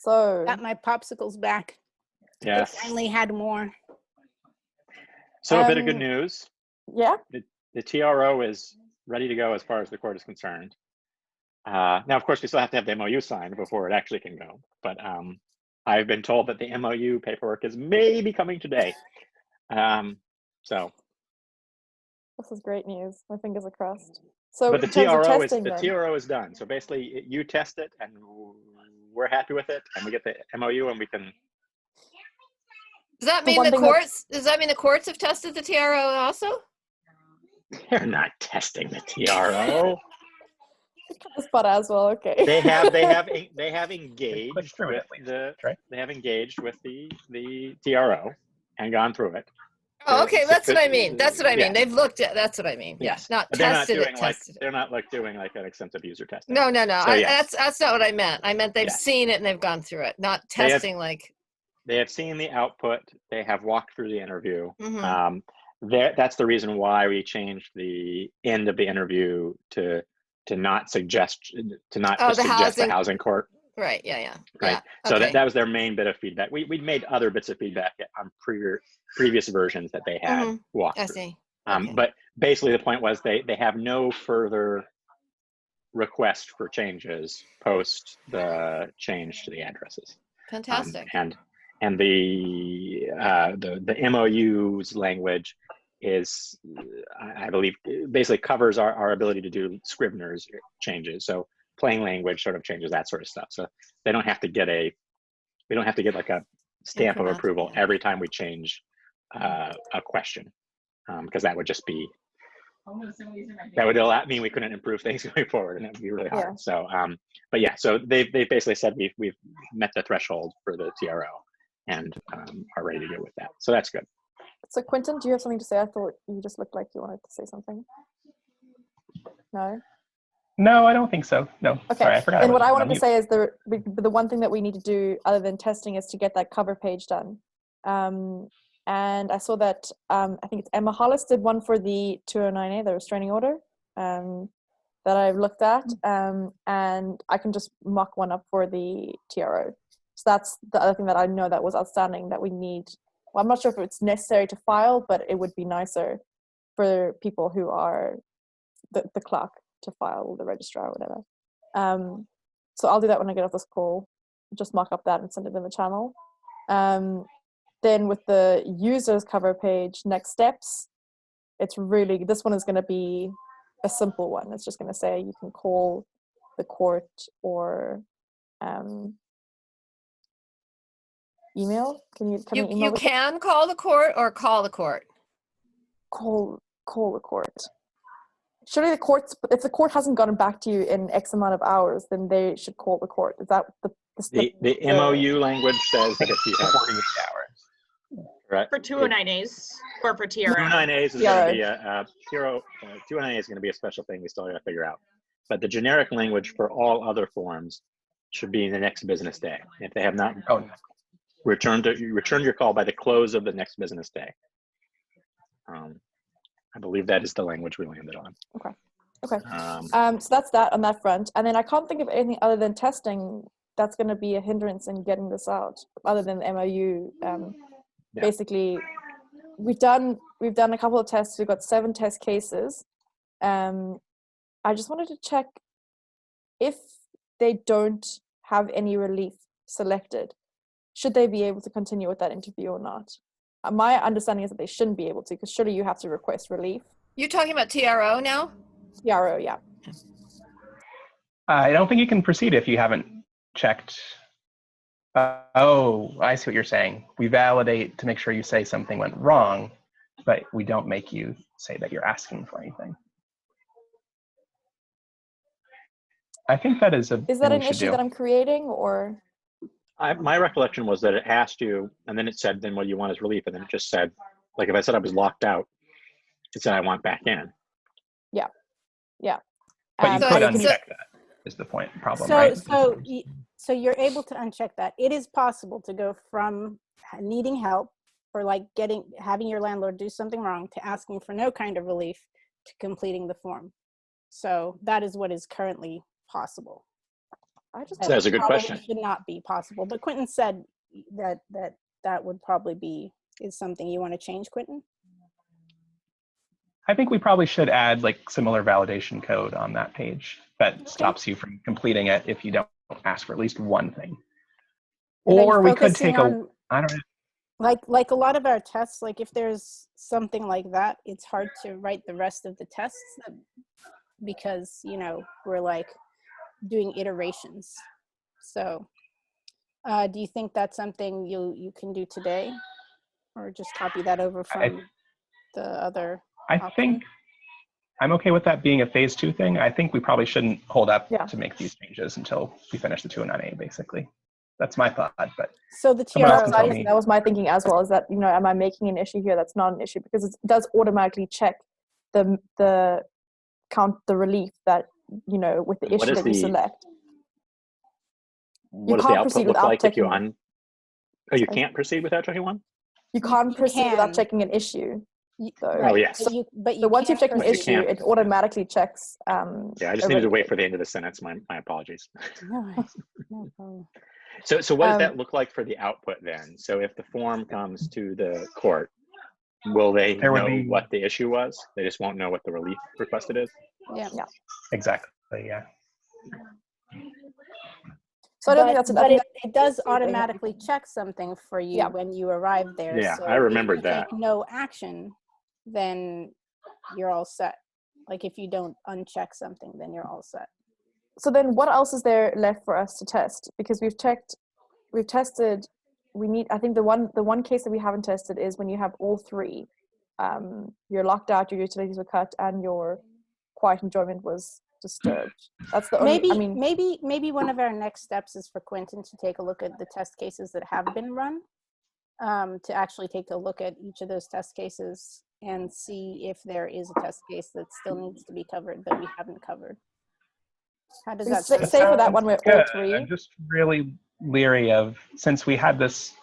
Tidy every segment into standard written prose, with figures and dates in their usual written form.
So Got my popsicles back. Yes. They finally had more. So a bit of good news. yeah, The TRO is ready to go as far as the court is concerned. Now, of course, we still have to have the MOU signed before it actually can go. But I've been told that the MOU paperwork is maybe coming today. So. this is great news. My fingers are crossed. So But the in terms of testing, TRO is done. So basically, you test it, and we're happy with it, and we get the MOU, and we can. Does that mean the courts? Does that mean the courts have tested the TRO also? They're not testing the TRO. the spot as well. Okay. They have engaged with they have engaged with the TRO and gone through it. Oh, okay, that's what I mean. That's what I mean. They've looked at. That's what I mean. Yes, not but tested it. They're not like doing like an extensive user testing. No. So, yes. That's not what I meant. I meant they've seen it and they've gone through it, not testing They have seen the output. They have walked through the interview. Mm-hmm. That's the reason why we changed the end of the interview to not suggest the housing court. Right. Yeah. Right. Yeah. So okay. that was their main bit of feedback. We'd made other bits of feedback on previous versions that they had walked through. I see. Okay. But basically the point was they have no further request for changes post the change to the addresses. Fantastic. And the MOU's language is, I believe, basically covers our ability to do Scrivener's changes. So plain language sort of changes, that sort of stuff. So we don't have to get like a stamp of approval every time we change a question, because that would just be, that would mean we couldn't improve things going forward, and it would be really hard. So, but yeah, so they basically said we've met the threshold for the TRO and are ready to go with that. So that's good. So Quentin, do you have something to say? I thought you just looked like you wanted to say something. No? No, I don't think so. No. Okay. Sorry, I forgot. And what I wanted to say is the one thing that we need to do other than testing is to get that cover page done. And I saw that, I think it's Emma Hollis did one for the 209A, the restraining order, that I've looked at. And I can just mock one up for the TRO. So that's the other thing that I know that was outstanding that we need. Well, I'm not sure if it's necessary to file, but it would be nicer for people who are the clerk to file, the registrar or whatever. So I'll do that when I get off this call. Just mock up that and send it in the channel. Then with the users cover page, next steps, it's really, this one is going to be a simple one. It's just going to say you can call the court or email. Can you email? You can call the court or call the court. Call the court. Surely the courts, if the court hasn't gotten back to you in X amount of hours, then they should call the court. Is that the MOU language says that if you have 48 hours. Right. For 209As or for TRO. 209As is going to be a TRO. 209A is going to be a special thing we still got to figure out. But the generic language for all other forms should be in the next business day. If they have not returned your call by the close of the next business day. I believe that is the language we landed on. Okay. So that's that on that front. And then I can't think of anything other than testing that's going to be a hindrance in getting this out, other than the MOU. Basically, we've done a couple of tests. We've got 7 test cases. I just wanted to check if they don't have any relief selected, should they be able to continue with that interview or not? My understanding is that they shouldn't be able to, because surely you have to request relief. You're talking about TRO now? TRO, yeah. I don't think you can proceed if you haven't checked. Oh, I see what you're saying. We validate to make sure you say something went wrong, but we don't make you say that you're asking for anything. I think that is Is that an issue that I'm creating, or? My recollection was that it asked you, and then it said, then what you want is relief, and then it just said, like if I said I was locked out, it said I want back in. Yeah. But you could uncheck that, is the problem, right? So you're able to uncheck that. It is possible to go from needing help or like having your landlord do something wrong to asking for no kind of relief to completing the form. So that is what is currently possible. That's a good probably question. should not be possible. But Quentin said that would probably be is something you want to change, Quentin. I think we probably should add like similar validation code on that page that stops you from completing it if you don't ask for at least one thing. And Or we could take I don't know. Like a lot of our tests, like if there's something like that, it's hard to write the rest of the tests because, you know, we're like doing iterations. So do you think that's something you can do today, or just copy that over from the other I option? think I'm okay with that being a phase 2 thing. I think we probably shouldn't hold up to make these changes until we finish the 209A, basically. That's my thought, but so the TRO, that was my thinking as well, is that, you know, am I making an issue here that's not an issue? Because it does automatically check the count, the relief that, you know, with the issue that you select. What does the output look like if you you can't proceed without checking one? You can't proceed without checking an issue. Right. Oh, yes. But so once you've checked an issue, it automatically checks. Yeah, I just needed to wait for the end of the sentence. My apologies. No problem. So what does that look like for the output then? So if the form comes to the court, will they know what the issue was? They just won't know what the relief requested is? Yeah. Exactly, yeah. So I don't think that's it does automatically check something for you when you arrive there. Yeah, so I remembered if you that. take no action, then you're all set. Like if you don't uncheck something, then you're all set. So then what else is there left for us to test? Because we've tested, I think the one case that we haven't tested is when you have all three. You're locked out, your utilities were cut, and your quiet enjoyment was disturbed. That's the only, maybe one of our next steps is for Quentin to take a look at the test cases that have been run, to actually take a look at each of those test cases and see if there is a test case that still needs to be covered that we haven't covered. How does that say for that one with all three? I'm just really leery of, since we had this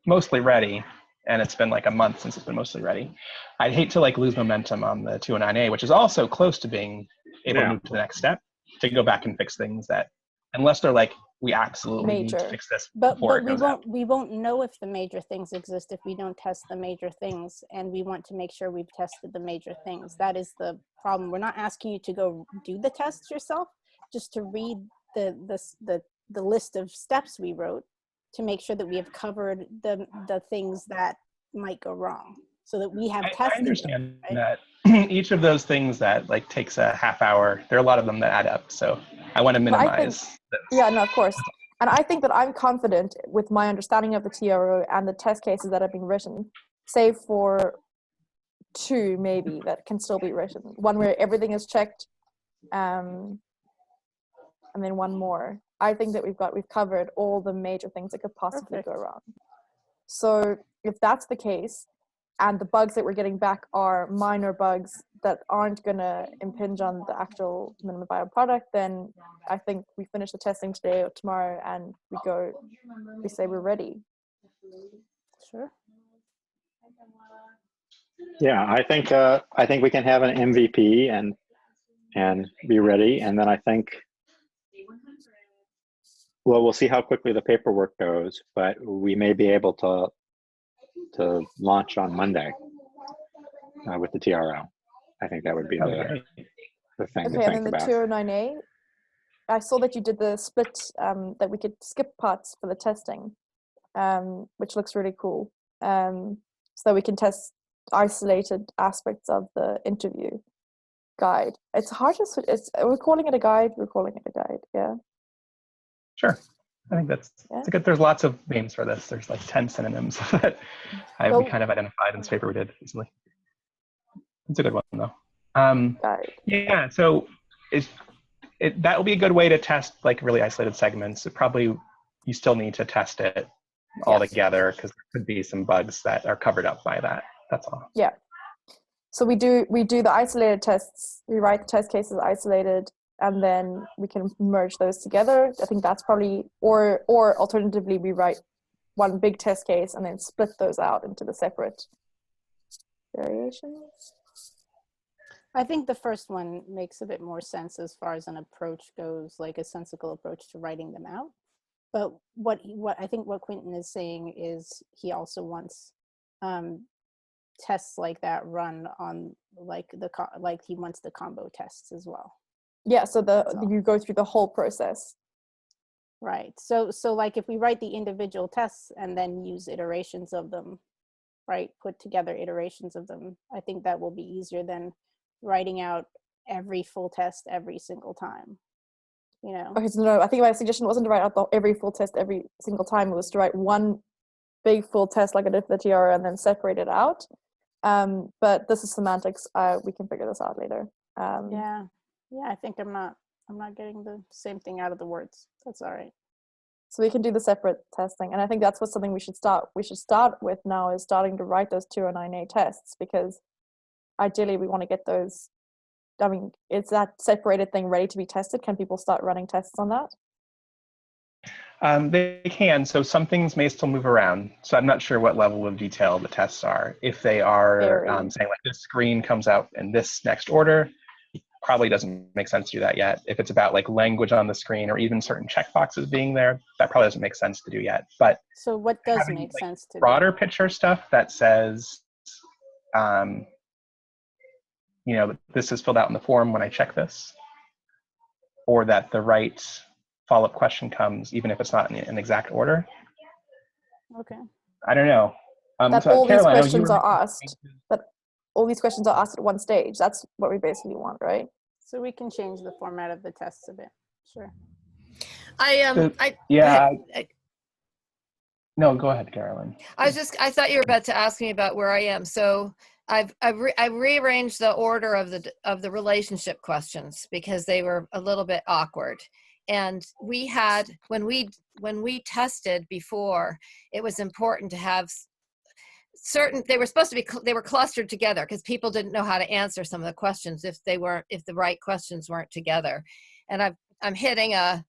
mostly ready, and it's been like a month since it's been mostly ready, I'd hate to like lose momentum on the 209A, which is also close to being able to move to the next step, to go back and fix things that, unless they're like, we absolutely need to fix this before it goes out. We won't know if the major things exist if we don't test the major things, and we want to make sure we've tested the major things. That is the problem. We're not asking you to go do the tests yourself, just to read the list of steps we wrote to make sure that we have covered the things that might go wrong, so that we have tested. I understand that each of those things that like takes a half hour, there are a lot of them that add up. So I want to minimize those. Yeah, no, of course. And I think that I'm confident with my understanding of the TRO and the test cases that have been written, save for two maybe that can still be written. One where everything is checked, and then one more. I think that we've covered all the major things that could possibly go wrong. So if that's the case, and the bugs that we're getting back are minor bugs that aren't going to impinge on the actual minimum viable product, then I think we finish the testing today or tomorrow, and we say we're ready. Sure. Yeah, I think we can have an MVP and be ready, and then I think, well, we'll see how quickly the paperwork goes, but we may be able to launch on Monday with the TRO. I think that would be the thing to think and then about. The 209A, I saw that you did the split, that we could skip parts for the testing, which looks really cool. So that we can test isolated aspects of the interview guide. It's hard to switch. We're calling it a guide. Yeah. Sure. I think it's good. There's lots of names for this. There's like 10 synonyms that we kind of identified in this paper we did recently. It's a good one though. Yeah, so that will be a good way to test like really isolated segments. You still need to test it all together because there could be some bugs that are covered up by that. That's all. Yeah. So we do the isolated tests. We write the test cases isolated, and then we can merge those together. I think that's probably, or alternatively, we write one big test case and then split those out into the separate variations. I think the first one makes a bit more sense as far as an approach goes, like a sensible approach to writing them out. But what I think what Quentin is saying is he also wants tests like that run on like he wants the combo tests as well. Yeah, so you go through the whole process. Right. So like if we write the individual tests and then use iterations of them, right? Put together iterations of them, I think that will be easier than writing out every full test every single time. You know? Okay, so no, I think my suggestion wasn't to write out every full test every single time. It was to write one big full test like I did for the tiara and then separate it out. But this is semantics. We can figure this out later. Yeah, I think I'm not getting the same thing out of the words. That's all right. So we can do the separate testing, and I think that's something we should start with now, is starting to write those 209A tests, because ideally we want to get those. I mean, is that separated thing ready to be tested? Can people start running tests on that? They can. So some things may still move around. So I'm not sure what level of detail the tests are. If they are saying like this screen comes out in this next order, probably doesn't make sense to do that yet. If it's about like language on the screen or even certain checkboxes being there, that probably doesn't make sense to do yet. But so what does make sense to broader picture stuff that says, you know, this is filled out in the form when I check this, or that the right follow-up question comes even if it's not in an exact order. Okay. I don't know. That so all Caroline, these questions are asked. That all these questions are asked at one stage. That's what we basically want, right? So we can change the format of the tests a bit. Sure. No, go ahead, Caroline. I thought you were about to ask me about where I am. So I've rearranged the order of the relationship questions because they were a little bit awkward. And we had, when we tested before, it was important to have they were clustered together because people didn't know how to answer some of the questions if the right questions weren't together. And I'm hitting a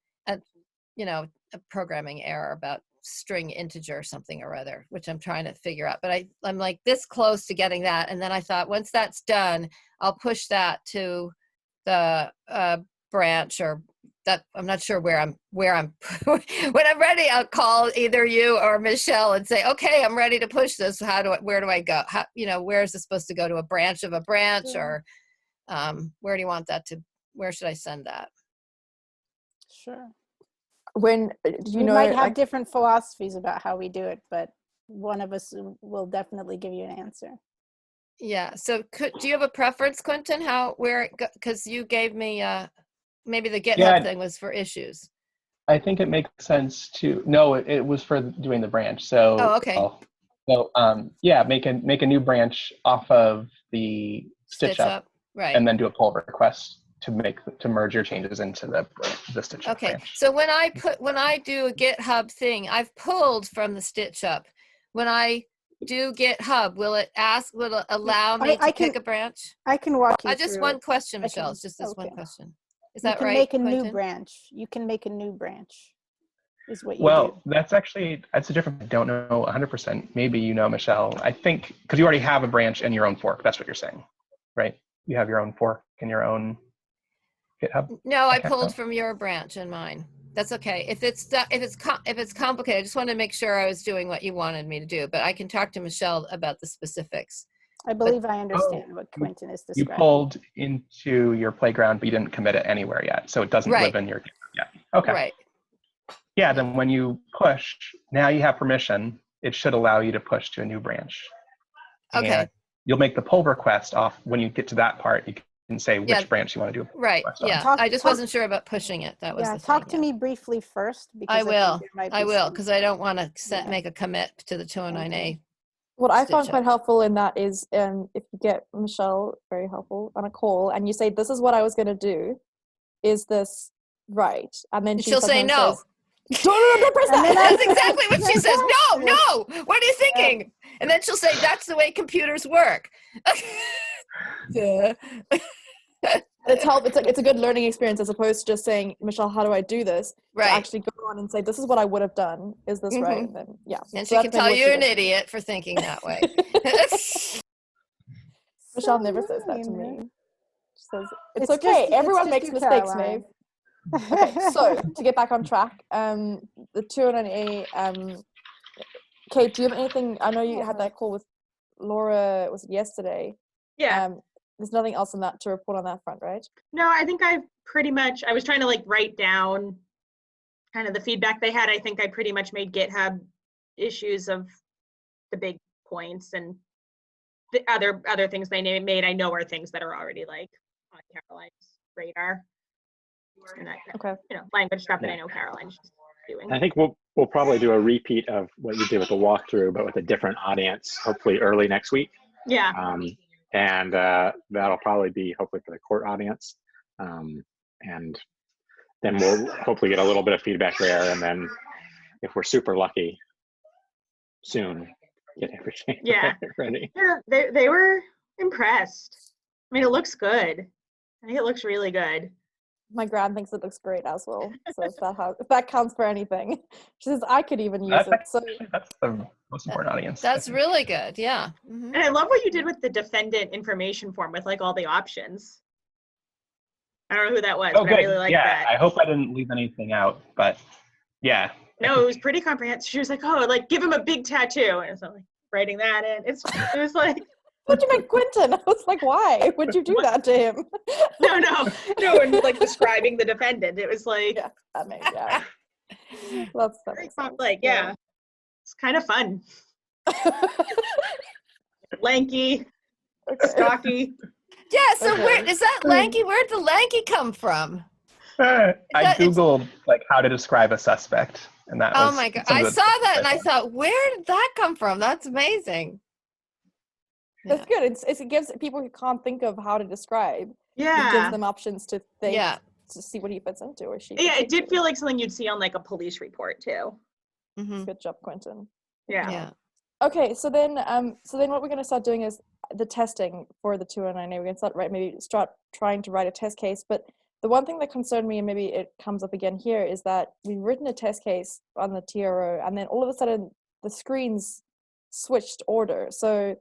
programming error about string integer or something or other, which I'm trying to figure out. But I'm like this close to getting that. And then I thought, once that's done, I'll push that to the branch, or that I'm not sure where I'm when I'm ready, I'll call either you or Michelle and say, okay, I'm ready to push this. Where do I go? Where is this supposed to go, to a branch of a branch? Or where do you want that to, where should I send that? Sure. We might have different philosophies about how we do it, but one of us will definitely give you an answer. Yeah. So do you have a preference, Quentin, because you gave me maybe the GitHub thing was for issues. I think it makes sense to, no, it was for doing the branch. So, okay. Make a new branch off of the stitch up, right, and then do a pull request to merge your changes into the stitch up branch. So when I do a GitHub thing, I've pulled from the stitch up. When I do GitHub, will it allow me to pick a branch? I can walk you through. Just one question, Michelle. It's just this one question. Is that right? You can make a new branch. You can make a new branch. Is what you do. Well, that's a different. I don't know 100%. Maybe you know, Michelle. I think because you already have a branch in your own fork. That's what you're saying, right? You have your own fork in your own GitHub. No, I pulled from your branch in mine. That's okay. If it's complicated, I just wanted to make sure I was doing what you wanted me to do. But I can talk to Michelle about the specifics. I believe I understand what Quentin is describing. You pulled into your playground, but you didn't commit it anywhere yet, so it doesn't live in your GitHub yet. Okay. Right. Yeah. Then when you push, now you have permission. It should allow you to push to a new branch. Okay. And you'll make the pull request off when you get to that part. You can say which branch you want to do. Right. Yeah. I just wasn't sure about pushing it. That was the thing. Talk to me briefly first. Because I will, because I don't want to make a commit to the 209A. What I found quite helpful in that is if you get Michelle, very helpful, on a call, and you say, this is what I was going to do. Is this right? And then she'll say no. Says, don't press that. That's exactly what she says. No. What are you thinking? And then she'll say, that's the way computers work. Yeah. It's a good learning experience, as opposed to just saying, Michelle, how do I do this? Right. To actually go on and say, this is what I would have done. Is this right? And then, and she can tell you're an idiot for thinking that way. Michelle never says that to me. says, it's just- okay. it's Everyone just makes you, mistakes, Caroline. Maeve. Okay, so to get back on track, the 209A, Kate, do you have anything? I know you had that call with Laura, was it yesterday? Yeah. There's nothing else on that to report on that front, right? No, I think I was trying to like write down kind of the feedback they had. I think I pretty much made GitHub issues of the big points, and the other things they made, I know are things that are already like on Caroline's radar. And that, Okay. language stuff that I know Caroline's doing. I think we'll probably do a repeat of what you did with the walkthrough, but with a different audience, hopefully early next week. Yeah. And that'll probably be hopefully for the court audience. And then we'll hopefully get a little bit of feedback there. And then if we're super lucky, soon get everything ready. Yeah, they were impressed. I mean, it looks good. I think it looks really good. My gran thinks it looks great as well. So if that counts for anything, she says I could even use it. So that's the most important audience. That's really good. Yeah. Mm-hmm. And I love what you did with the defendant information form with like all the options. I don't know who that was, Oh, but good. I really like that. I hope I didn't leave anything out, but yeah. No, it was pretty comprehensive. She was like, "Oh, like give him a big tattoo," and so like writing that in. It was like, what'd you make Quentin? I was like, why would you do that to him? no, and like describing the defendant. It was like, yeah, that makes That's like, yeah, it's kind of fun. Lanky, stocky. Yeah. So where is that lanky? Where'd the lanky come from? I googled like how to describe a suspect, and that was. Oh my god! I saw that and I thought, where did that come from? That's amazing. That's good. It gives people who can't think of how to describe. Yeah. It gives them options to think. Yeah. To see what he fits into or she. Yeah, it did feel like something you'd see on like a police report too. Mm-hmm. Good job, Quentin. Yeah. Okay, so then what we're going to start doing is the testing for the 209A. We're going to start trying to write a test case. But the one thing that concerned me, and maybe it comes up again here, is that we've written a test case on the TRO, and then all of a sudden the screens switched order. So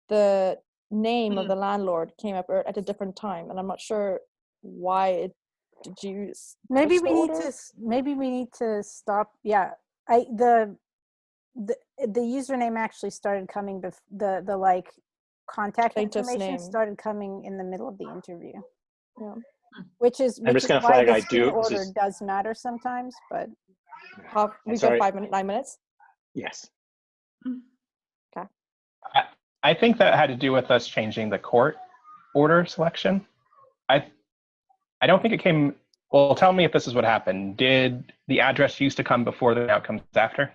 the name of the landlord came up at a different time, and I'm not sure why it did you. Maybe we need to stop. Yeah, the username actually started coming the like contact information started coming in the middle of the interview. Yeah. Which is I'm just going to why flag the I screen do. order does matter sometimes, but we've got 9 minutes. Yes. Okay. I think that had to do with us changing the court order selection. I don't think it came. Well, tell me if this is what happened. Did the address used to come before the outcomes after?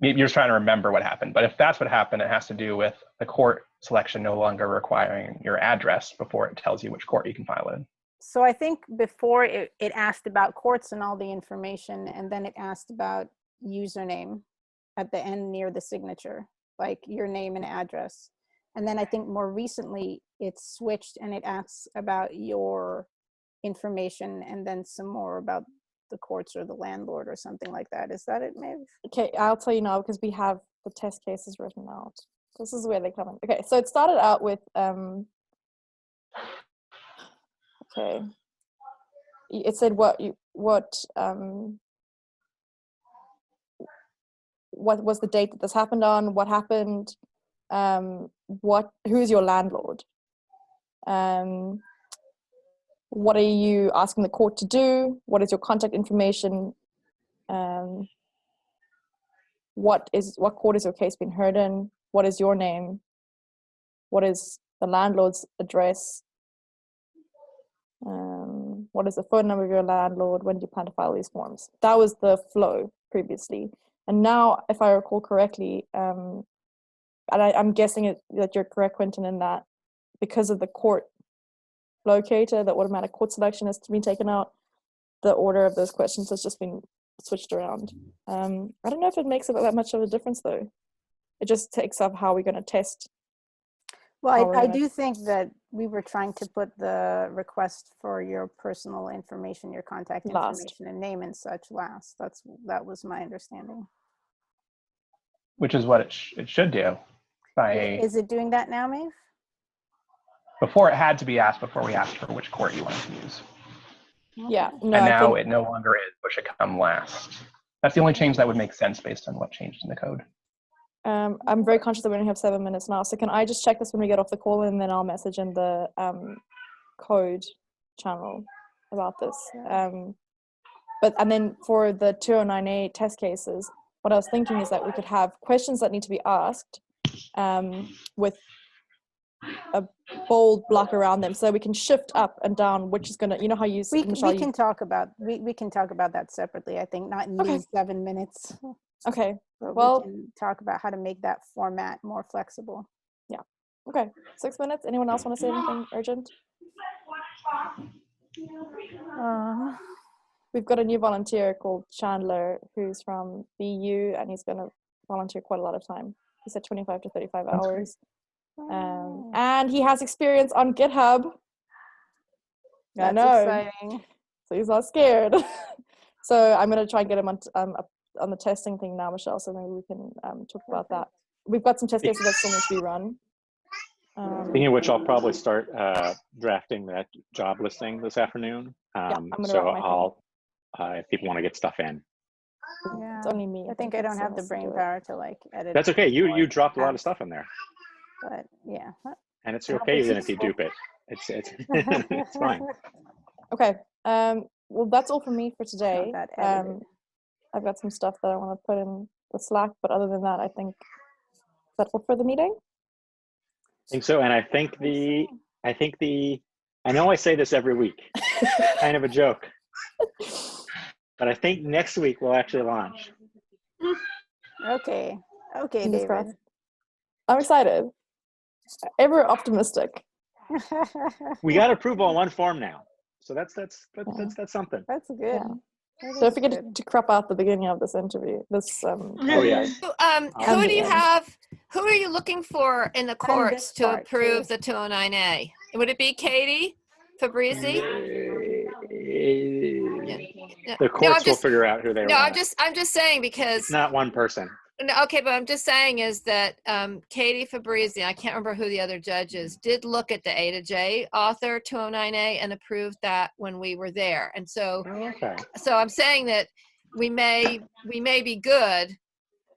Maybe you're trying to remember what happened, but if that's what happened, it has to do with the court selection no longer requiring your address before it tells you which court you can file in. So I think before it asked about courts and all the information, and then it asked about username at the end near the signature, like your name and address. And then I think more recently it's switched and it asks about your information and then some more about the courts or the landlord or something like that. Is that it, Maeve? Okay, I'll tell you now because we have the test cases written out. This is where they come in. Okay, so it started out with okay. It said what was the date that this happened on, what happened, who's your landlord, what are you asking the court to do, what is your contact information, what court is your case being heard in, what is your name, what is the landlord's address, what is the phone number of your landlord, when do you plan to file these forms. That was the flow previously. And now, if I recall correctly, and I'm guessing that you're correct, Quentin, in that because of the court locator, the automatic court selection has been taken out, the order of those questions has just been switched around. I don't know if it makes that much of a difference, though. It just takes up how we're going to test. Well, I do think that we were trying to put the request for your personal information, your contact information and name and such last. That was my understanding. Which is what it should do. Is it doing that now, Maeve? Before it had to be asked before we asked for which court you wanted to use. Yeah, no, And I now think it no longer is, but should come last. That's the only change that would make sense based on what changed in the code. I'm very conscious that we only have 7 minutes now. So can I just check this when we get off the call, and then I'll message in the code channel about this. And then for the 209A test cases, what I was thinking is that we could have questions that need to be asked with a bold block around them, so we can shift up and down which is going to, you know how you We Michelle, can talk about that separately. I think not in Okay. these 7 minutes. Okay, But well, we can talk about how to make that format more flexible. okay, 6 minutes. Anyone else want to say anything urgent? We've got a new volunteer called Chandler who's from BU, and he's going to volunteer quite a lot of time. He said 25 to 35 That's great. hours. And he has experience on GitHub. That's I know. exciting. So he's not scared. So I'm going to try and get him on the testing thing now, Michelle, so maybe we can talk about that. We've got some test cases that still need to be run. Speaking of which, I'll probably start drafting that job listing this afternoon. I'm gonna So write my I'll, if people want to get stuff in. Yeah. It's only me. I think I don't that have the has to do brain it. power to like edit. That's okay. You or dropped a lot of ask, stuff in there, But yeah. and it's I hope okay it's even if you useful. dupe it. It's it's fine. Okay. Well, that's all from me for Not today. that edited. I've got some stuff that I want to put in the Slack, but other than that, I think that's all for the meeting. I think so, and I know I say this every week, kind of a joke, but I think next week we'll actually launch. Okay. Okay, Fingers David. crossed. I'm excited. Ever optimistic. We got approval on one form now, so that's something. That's good. Yeah. That Don't is forget good. to crop out the beginning of this interview. This Oh yeah. Who do you end. have? Who are you looking for in the courts this to part, approve too. the 209A? Would it be Katie Fabrizi? The No, courts will figure out who they No, want. I'm just saying because It's not one person. no, okay, but I'm just saying is that Katie Fabrizi, I can't remember who the other judge is, did look at the A to J author 209A and approved that when we were there. And so Okay. so I'm saying that we may be good.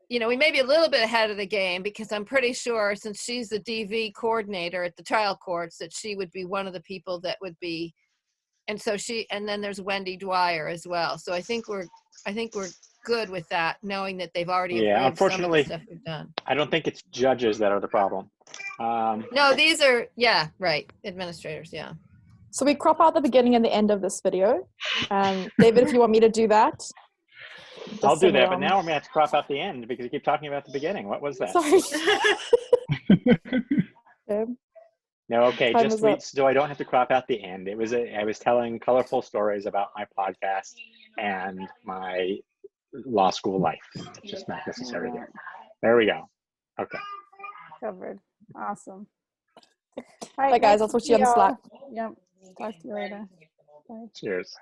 You know, we may be a little bit ahead of the game because I'm pretty sure since she's the DV coordinator at the trial courts that she would be one of the people that would be. And so and then there's Wendy Dwyer as well. So I think we're good with that, knowing that they've already Yeah, approved some of the unfortunately, stuff we've done. I don't think it's judges that are the problem. No, these are, administrators, yeah. So we crop out the beginning and the end of this video. David, if you want me to do that. I'll do sing that, but along. now we're gonna have to crop out the end because you keep talking about the beginning. What was that? Sorry. Okay. No, okay, Time just is up. so I don't have to crop out the end. I was telling colorful stories about my podcast and my law school life. It's just not necessary there. There we go. Okay. Covered. Awesome. All Bye, right, guys. nice I'll to talk to you on see Slack. y'all. Yep. Talk to you later. Bye. Cheers.